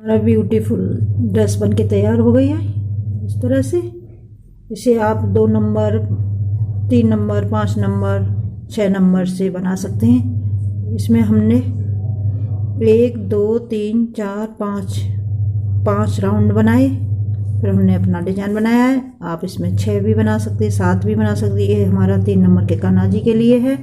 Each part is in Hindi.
हमारा ब्यूटीफुल ड्रेस बन के तैयार हो गई है। इस तरह से इसे आप 2 नंबर, 3 नंबर, 5 नंबर, 6 नंबर से बना सकते हैं। इसमें हमने 1 2 3 4 5 राउंड बनाए, फिर हमने अपना डिजाइन बनाया है। आप इसमें 6 भी बना सकते हैं, 7 भी बना सकते हैं। ये हमारा 3 नंबर के कान्हा जी के लिए है।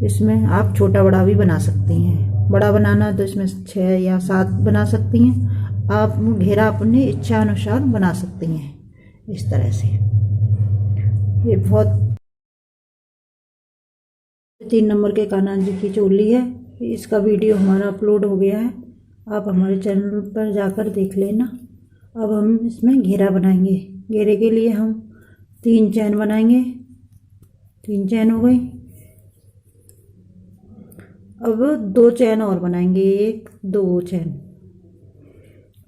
इसमें आप छोटा बड़ा भी बना सकती हैं। बड़ा बनाना तो इसमें 6 या 7 बना सकती हैं। आप घेरा अपनी इच्छा अनुसार बना सकती हैं। इस तरह से ये बहुत 3 नंबर के कान्हा जी की चोली है। इसका वीडियो हमारा अपलोड हो गया है, आप हमारे चैनल पर जाकर देख लेना। अब हम इसमें घेरा बनाएंगे। घेरे के लिए हम 3 चैन बनाएंगे। 3 चैन हो गई। अब 2 चैन और बनाएंगे, 1 2 चैन।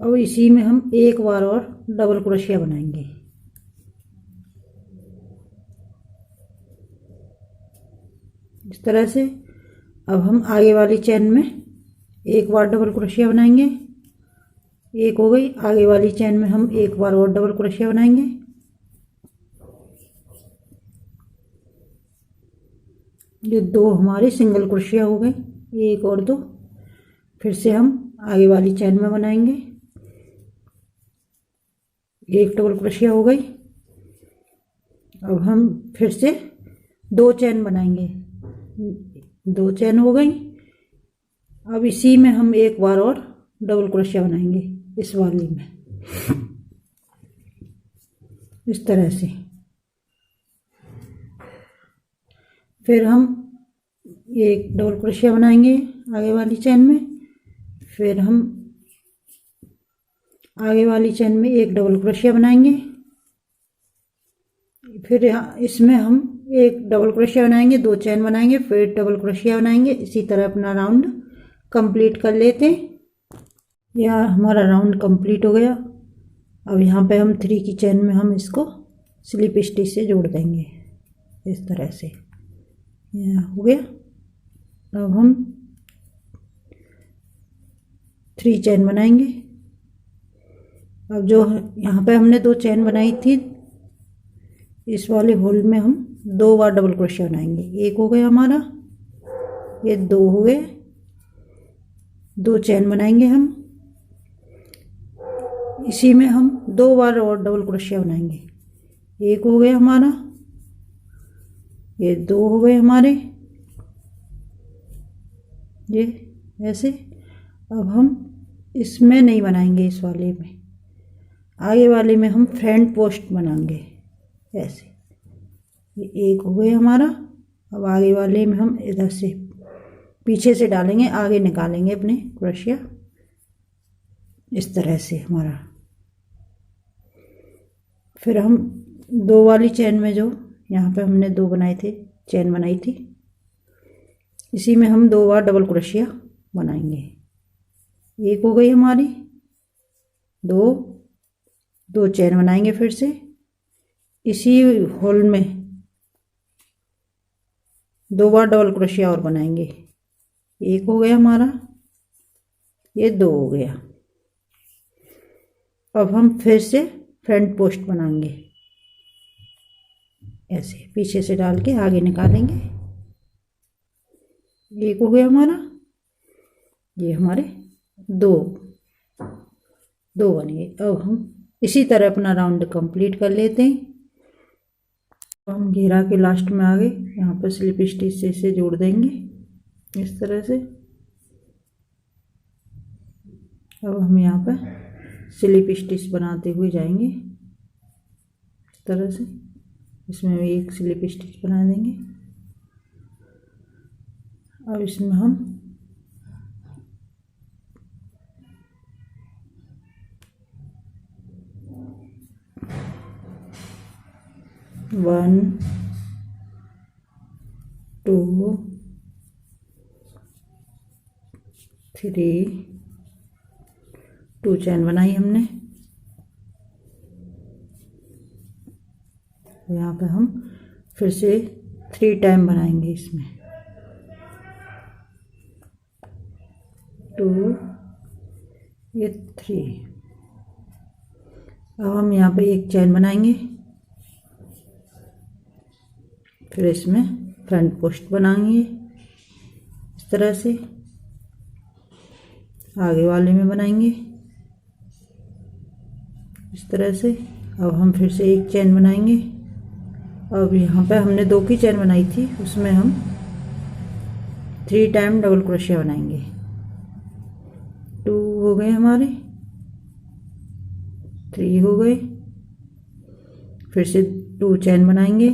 अब इसी में हम एक बार और डबल क्रोशिया बनाएंगे। इस तरह से अब हम आगे वाली चैन में एक बार डबल क्रोशिया बनाएंगे। एक हो गई। आगे वाली चैन में हम एक बार और डबल क्रोशिया बनाएंगे। ये 2 हमारी सिंगल क्रोशिया हो गई, 1 और 2। फिर से हम आगे वाली चैन में बनाएंगे। एक डबल क्रोशिया हो गई। अब हम फिर से 2 चैन बनाएंगे। 2 चैन हो गई। अब इसी में हम एक बार और डबल क्रोशिया बनाएंगे, इस वाली में। इस तरह से फिर हम एक डबल क्रोशिया बनाएंगे आगे वाली चैन में। फिर हम आगे वाली चैन में एक डबल क्रोशिया बनाएंगे। फिर इसमें हम एक डबल क्रोशिया बनाएंगे, 2 चैन बनाएंगे, फिर डबल क्रोशिया बनाएंगे। इसी तरह अपना राउंड कंप्लीट कर लेते हैं। यह हमारा राउंड कंप्लीट हो गया। अब यहाँ पे हम 3 की चैन में हम इसको स्लिप स्टिच से जोड़ देंगे। इस तरह से यह हो गया। अब हम 3 चैन बनाएंगे। अब जो यहाँ पे हमने 2 चैन बनाई थी, इस वाले होल में हम 2 बार डबल क्रोशिया बनाएंगे। एक हो गया हमारा, ये 2 हो गए। 2 चैन बनाएंगे हम। इसी में हम 2 बार और डबल क्रोशिया बनाएंगे। एक हो गया हमारा, ये 2 हो गए हमारे, ये ऐसे। अब हम इसमें नहीं बनाएंगे, इस वाले में। आगे वाले में हम फ्रंट पोस्ट बनाएंगे ऐसे। ये 1 हो गया हमारा। अब आगे वाले में हम इधर से पीछे से डालेंगे, आगे निकालेंगे अपने क्रोशिया। इस तरह से हमारा। फिर हम 2 वाली चैन में, जो यहाँ पे हमने 2 बनाए थे, चैन बनाई थी, इसी में हम 2 बार डबल क्रोशिया बनाएंगे। 1 हो गई हमारी, 2 चैन बनाएंगे। फिर से इसी होल में 2 बार डबल क्रोशिया और बनाएंगे। 1 हो गया हमारा, ये 2 हो गया। अब हम फिर से फ्रंट पोस्ट बनाएंगे ऐसे, पीछे से डाल के आगे निकालेंगे। 1 हो गया हमारा, ये हमारे 2 बन गए। अब हम इसी तरह अपना राउंड कंप्लीट कर लेते हैं। हम घेरा के लास्ट में आ गए, यहाँ पर स्लिप स्टिच से इसे जोड़ देंगे इस तरह से। अब हम यहाँ पर स्लिप स्टिच बनाते हुए जाएंगे इस तरह से। इसमें भी एक स्लिप स्टिच बना देंगे। अब इसमें हम वन, 2, 3, 2 चैन बनाई हमने। यहाँ पे हम फिर से 3 टाइम बनाएंगे इसमें। 2 ये 3। अब हम यहाँ पे एक चेन बनाएंगे, फिर इसमें फ्रंट पोस्ट बनाएंगे इस तरह से, आगे वाले में बनाएंगे इस तरह से। अब हम फिर से एक चेन बनाएंगे। अब यहाँ पे हमने 2 की चेन बनाई थी, उसमें हम 3 टाइम डबल क्रोशिया बनाएंगे। 2 हो गए हमारे, 3 हो गए, फिर से 2 चेन बनाएंगे,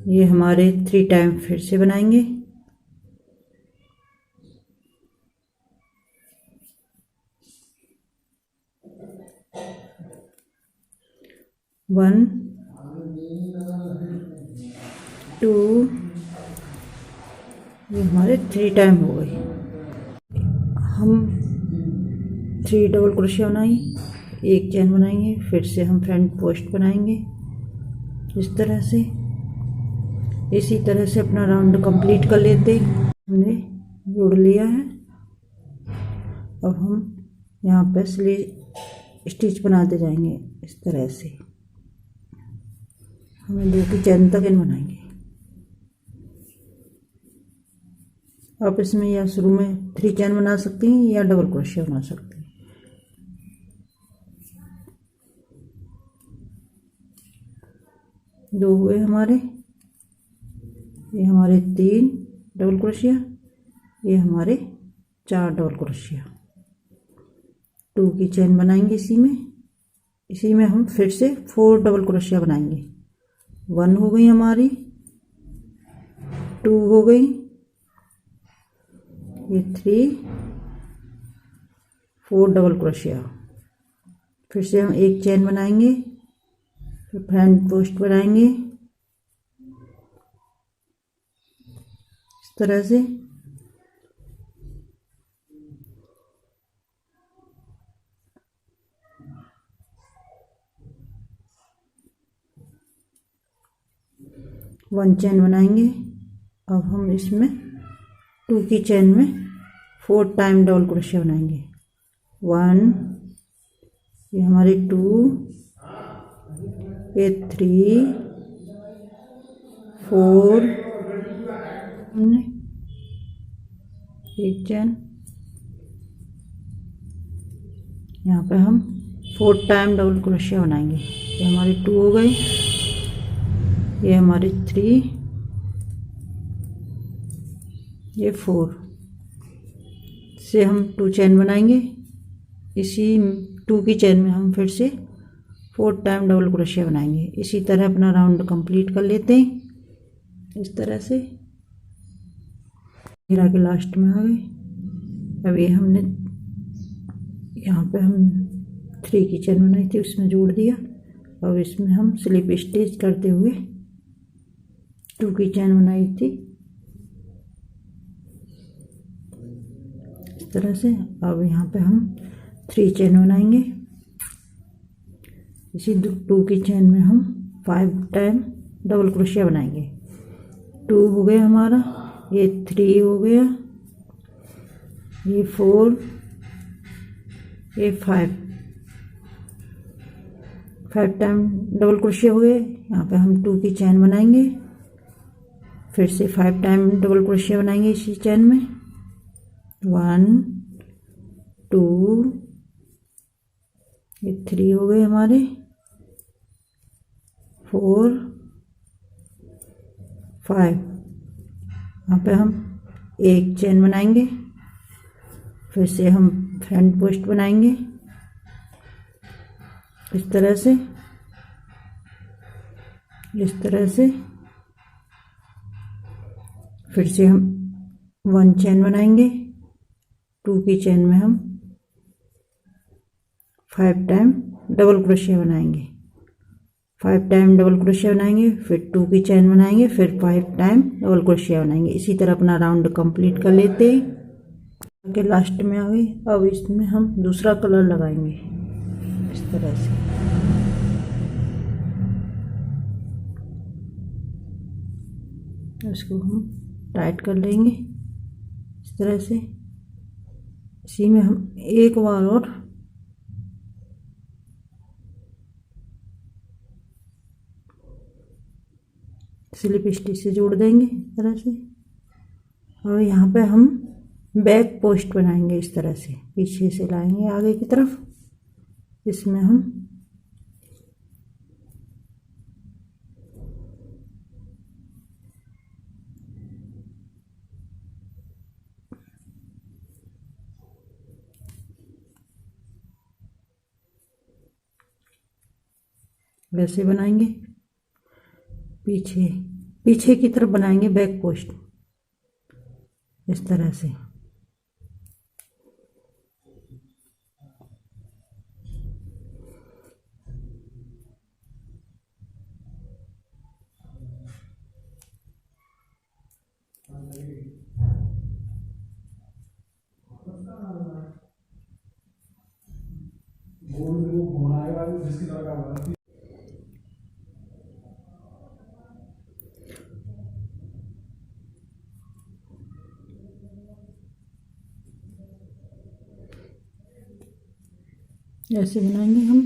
ये हमारे 3 टाइम फिर से बनाएंगे। 1 2, ये हमारे 3 टाइम हो गए। हम 3 डबल क्रोशिया बनाई, एक चेन बनाएंगे, फिर से हम फ्रंट पोस्ट बनाएंगे इस तरह से। इसी तरह से अपना राउंड कंप्लीट कर लेते। हमने जोड़ लिया है। अब हम यहाँ पे स्टिच बनाते जाएंगे इस तरह से। हमें 2 की चेन तक इन बनाएंगे। आप इसमें या शुरू में 3 चेन बना सकती हैं या डबल क्रोशिया बना सकती हैं। दो हुए हमारे, ये हमारे 3 डबल क्रोशिया, ये हमारे 4 डबल क्रोशिया। 2 की चेन बनाएंगे इसी में हम फिर से 4 डबल क्रोशिया बनाएंगे। 1 हो गई हमारी, 2 हो गई, ये 3, 4 डबल क्रोशिया। फिर से हम एक चेन बनाएंगे, फिर फ्रंट पोस्ट बनाएंगे इस तरह से। वन चेन बनाएंगे। अब हम इसमें 2 की चेन में 4 टाइम डबल क्रोशिया बनाएंगे। 1, ये हमारे 2, ये 3, 4, हमने एक चेन, यहाँ पे हम 4 टाइम डबल क्रोशिया बनाएंगे। ये हमारे 2 हो गए, ये हमारे 3, ये 4 से हम 2 चेन बनाएंगे। इसी 2 की चेन में हम फिर से 4 टाइम डबल क्रोशिया बनाएंगे। इसी तरह अपना राउंड कंप्लीट कर लेते हैं इस तरह से। घेरा के लास्ट में आ गए। अब ये हमने यहाँ पे हम 3 की चेन बनाई थी, उसमें जोड़ दिया। अब इसमें हम स्लिप स्टिच करते हुए 2 की चेन बनाई थी इस तरह से। अब यहाँ पे हम 3 चेन बनाएंगे। इसी 2 की चेन में हम 5 टाइम डबल क्रोशिया बनाएंगे। 2 हो गया हमारा, ये 3 हो गया, ये 4, ये 5 टाइम डबल क्रोशिया हो गए। यहाँ पे हम 2 की चेन बनाएंगे, फिर से 5 टाइम डबल क्रोशिया बनाएंगे इसी चेन में। 1 2, ये 3 हो गए हमारे, 4 5। यहाँ पे हम एक चेन बनाएंगे, फिर से हम फ्रंट पोस्ट बनाएंगे इस तरह से, इस तरह से। फिर से हम 1 चेन बनाएंगे। 2 की चेन में हम 5 टाइम डबल क्रोशिया बनाएंगे। 5 टाइम डबल क्रोशिया बनाएंगे, फिर 2 की चेन बनाएंगे, फिर 5 टाइम डबल क्रोशिया बनाएंगे। इसी तरह अपना राउंड कंप्लीट कर लेते हैं। के लास्ट में आ गई। अब इसमें हम दूसरा कलर लगाएंगे इस तरह से। इसको हम टाइट कर लेंगे इस तरह से। इसी में हम एक बार और स्लिप स्टिच से जोड़ देंगे इस तरह से। और यहाँ पे हम बैक पोस्ट बनाएंगे इस तरह से, पीछे से लाएंगे आगे की तरफ। इसमें हम वैसे बनाएंगे, पीछे पीछे की तरफ बनाएंगे बैक पोस्ट इस तरह से। ऐसे बनाएंगे हम।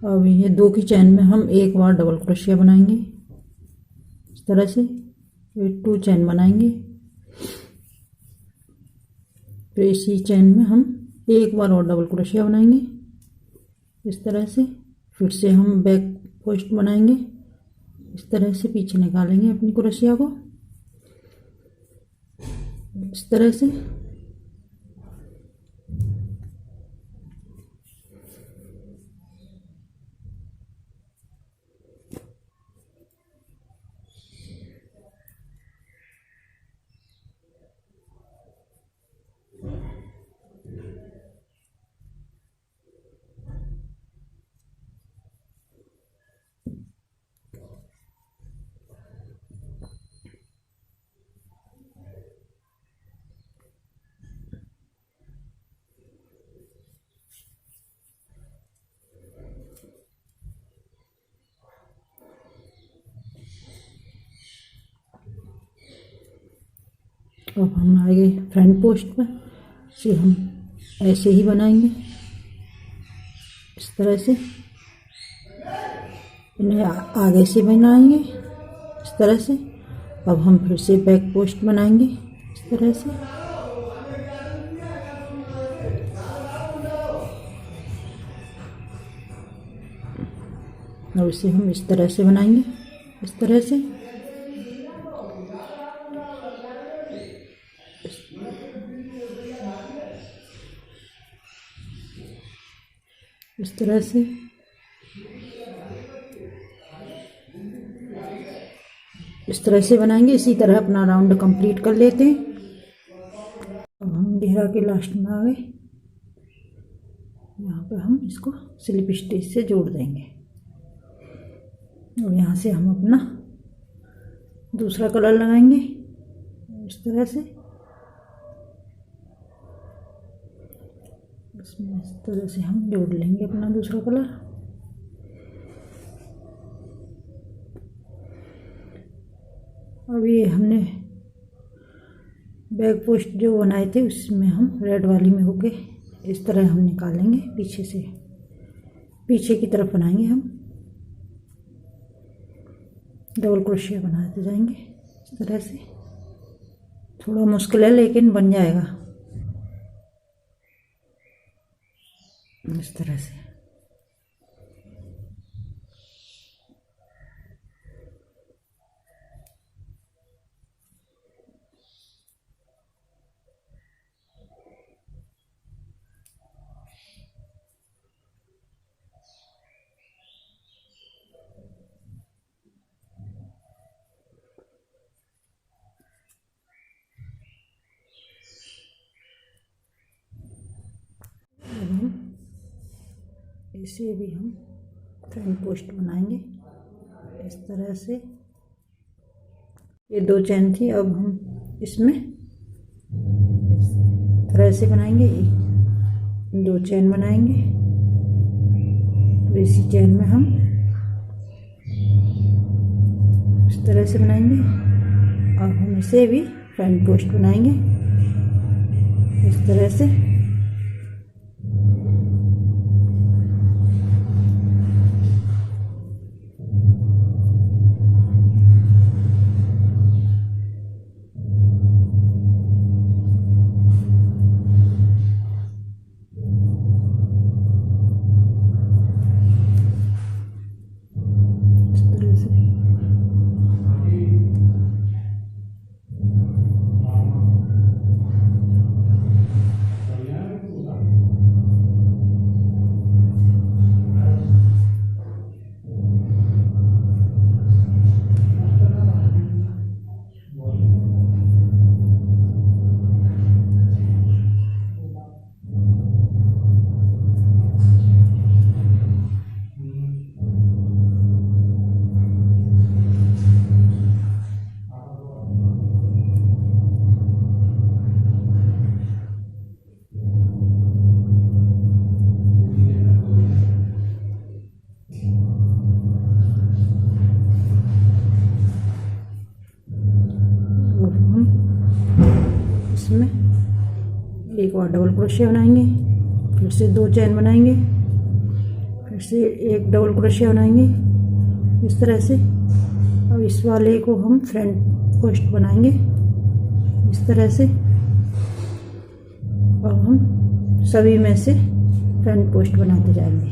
अब ये 2 की चैन में हम एक बार डबल क्रोशिया बनाएंगे इस तरह से, फिर 2 चैन बनाएंगे, फिर इसी चैन में हम एक बार और डबल क्रोशिया बनाएंगे इस तरह से। फिर से हम बैक पोस्ट बनाएंगे इस तरह से, पीछे निकालेंगे अपनी क्रोशिया को इस तरह से। अब हम आगे फ्रंट पोस्ट पर से हम ऐसे ही बनाएंगे इस तरह से, इन्हें आगे से बनाएंगे इस तरह से। अब हम फिर से बैक पोस्ट बनाएंगे इस तरह से। और इसे हम इस तरह से बनाएंगे इस तरह से। इस तरह से इस तरह से बनाएंगे। इसी तरह अपना राउंड कंप्लीट कर लेते हैं। अब हम घेरा के लास्ट में आ गए, यहाँ पे हम इसको स्लिप स्टिच से जोड़ देंगे। और यहाँ से हम अपना दूसरा कलर लगाएंगे इस तरह से। इसमें इस तरह से हम जोड़ लेंगे अपना दूसरा कलर। अब ये हमने बैक पोस्ट जो बनाए थे उसमें हम रेड वाली में होके इस तरह हम निकालेंगे, पीछे से पीछे की तरफ बनाएंगे हम। डबल क्रोशिया बनाते जाएंगे इस तरह से। थोड़ा मुश्किल है लेकिन बन जाएगा इस तरह से। इसे भी हम फ्रंट पोस्ट बनाएंगे इस तरह से। ये 2 चैन थी, अब हम इसमें इस तरह से बनाएंगे। 2 चैन बनाएंगे, और इसी चैन में हम इस तरह से बनाएंगे। अब हम इसे भी फ्रंट पोस्ट बनाएंगे इस तरह से। इसमें एक और डबल क्रोशिया बनाएंगे, फिर से 2 चेन बनाएंगे, फिर से एक डबल क्रोशिया बनाएंगे इस तरह से। अब इस वाले को हम फ्रंट पोस्ट बनाएंगे इस तरह से। अब हम सभी में से फ्रंट पोस्ट बनाते जाएंगे।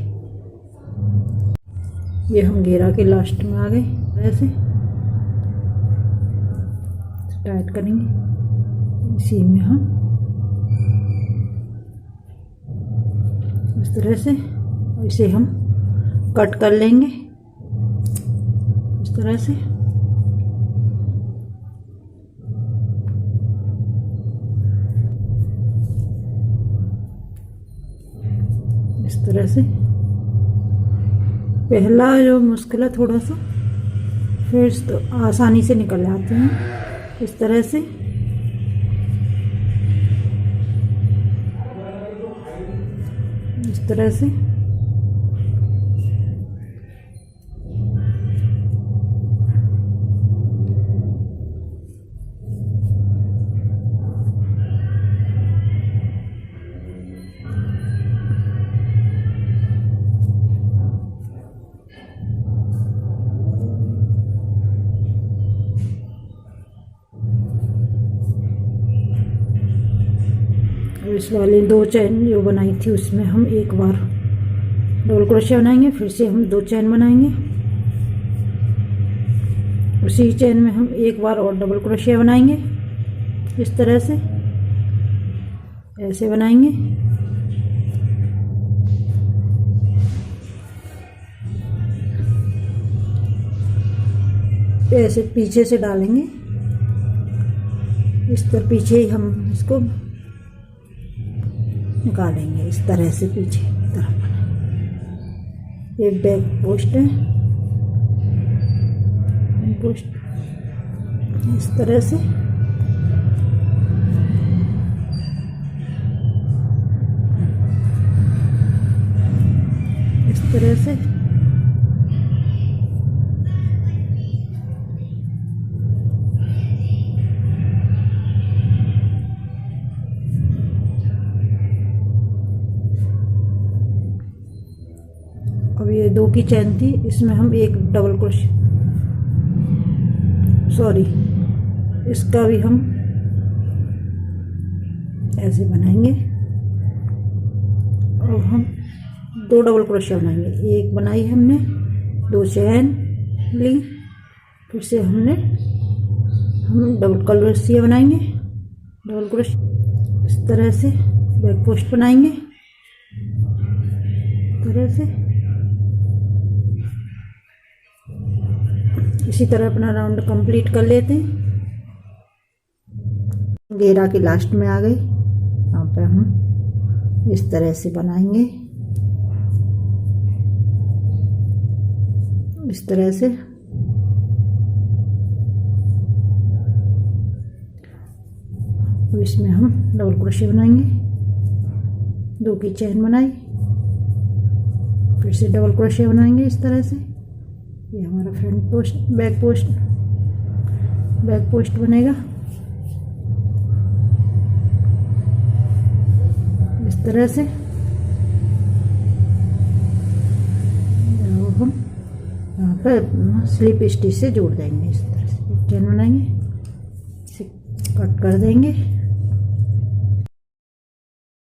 ये हम घेरा के लास्ट में आ गए, ऐसे टाइट करेंगे। इसी में हम इस तरह से इसे हम कट कर लेंगे इस तरह से। इस तरह से पहला जो मुश्किल है थोड़ा सा, फिर तो आसानी से निकल जाते हैं इस तरह से। इस तरह से इस वाले 2 चेन जो बनाई थी उसमें हम एक बार डबल क्रोशिया बनाएंगे, फिर से हम 2 चेन बनाएंगे। उसी चेन में हम एक बार और डबल क्रोशिया बनाएंगे इस तरह से, ऐसे बनाएंगे। ऐसे पीछे से डालेंगे इस तरह, पीछे ही हम इसको निकालेंगे इस तरह से पीछे तरफ। ये बैक पोस्ट है, पोस्ट इस तरह से। इस तरह से अब ये 2 की चेन थी, इसमें हम एक डबल क्रोशिया, सॉरी, इसका भी हम ऐसे बनाएंगे। और हम 2 डबल क्रोशिया बनाएंगे। एक बनाई हमने, 2 चेन ली, फिर से हम डबल क्रोशिया बनाएंगे, डबल क्रोशिया इस तरह से। बैक पोस्ट बनाएंगे इस तरह से। इसी तरह अपना राउंड कंप्लीट कर लेते हैं। घेरा के लास्ट में आ गई, यहाँ पे हम इस तरह से बनाएंगे इस तरह से। अब इसमें हम डबल क्रोशिया बनाएंगे, 2 की चेन बनाई, फिर से डबल क्रोशिया बनाएंगे इस तरह से। ये हमारा फ्रंट पोस्ट, बैक पोस्ट बनेगा इस तरह से। हम यहाँ पर स्लिप स्टिच से जोड़ देंगे इस तरह से। चेन बनाएंगे, इसे कट कर देंगे।